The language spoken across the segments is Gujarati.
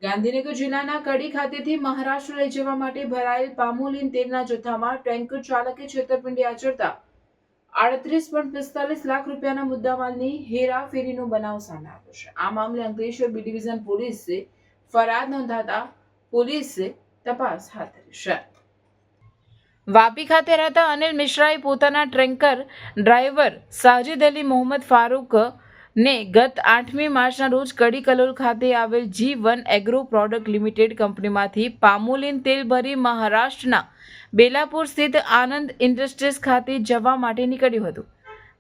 ગાંધીનગર જિલ્લાના કડી ખાતેથી મહારાષ્ટ્ર લઈ જવા માટે ભરાયેલ પામોલીન તેલના જથ્થામાં ટેન્કર ચાલકે છેતરપિંડી આચરતા 38.45 લાખ રૂપિયાના મુદ્દામાલની હેરાફેરીનો બનાવ સામે આવ્યો છે. આ મામલે અંકલેશ્વર બી ડિવિઝન પોલીસે ફરિયાદ નોંધાતા પોલીસે તપાસ હાથ ધરી છે. વાપી ખાતે રહેતા અનિલ મિશ્રાએ પોતાના ટ્રેન્કર ડ્રાઈવર સાજિદ અલી મોહમ્મદ ફારૂક ને ગત 8મી માર્ચના રોજ કડી કલોલ ખાતે આવેલ G1 એગ્રો પ્રોડક્ટ લિમિટેડ કંપનીમાંથી પામોલીન તેલ ભરી મહારાષ્ટ્રના બેલાપુર સ્થિત આનંદ ઇન્ડસ્ટ્રીઝ ખાતે જવા માટે નીકળ્યું હતું.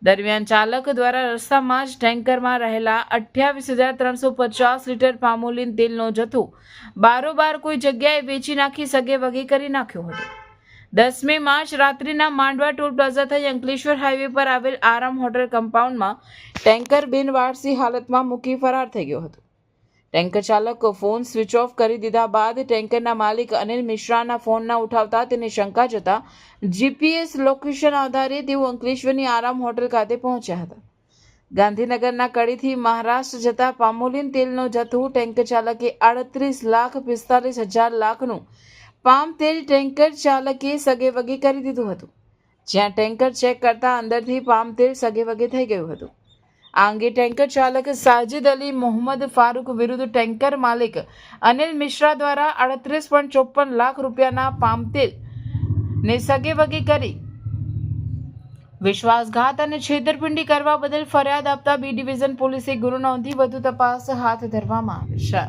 દરમિયાન ચાલક દ્વારા રસ્તામાં જ ટેન્કરમાં રહેલા 28,350 લીટર પામોલીન તેલનો જથ્થો બારોબાર કોઈ જગ્યાએ વેચી નાખી સગે વગે કરી નાખ્યો હતો. 10મી માર્ચ રાત્રિના માંડવા ટોલ પ્લાઝા થઈ અંકલેશ્વર હાઈવે પર આવેલ આરામ હોટલ કમ્પાઉન્ડમાં ટેન્કર બિનવારસી હાલતમાં મૂકી ફરાર થઈ ગયો હતો. ટેન્કર ચાલક ફોન સ્વિચ ઓફ કરી દીધા બાદ ટેન્કરના માલિક અનિલ મિશ્રાના ફોન ન ઉઠાવતા તેને શંકા જતા જીપીએસ લોકેશન આધારે તેઓ અંકલેશ્વરની આરામ હોટલ ખાતે પહોંચ્યા હતા. ગાંધીનગરના કડીથી મહારાષ્ટ્ર જતા પામોલીન તેલનો જથ્થો ટેન્કર ચાલકે 38,45,000 લાખનું પામ તેલ ટેન્કર ચાલકે સગે વગે કરી દીધું હતું. જ્યાં ટેન્કર ચેક કરતા અંદરથી પામ તેલ સગે વગે થઈ ગયું હતું. આ અંગે ટેન્કર ચાલક સાજિદ અલી મોહમ્મદ ફારૂક વિરુદ્ધ ટેન્કર માલિક અનિલ મિશ્રા દ્વારા 38.54 લાખ રૂપિયાના પામ તેલ ને સગે વગે કરી વિશ્વાસઘાત અને છેતરપિંડી કરવા બદલ ફરિયાદ આપતા બી ડિવિઝન પોલીસે ગુનો નોંધી વધુ તપાસ હાથ ધરવામાં આવી છે.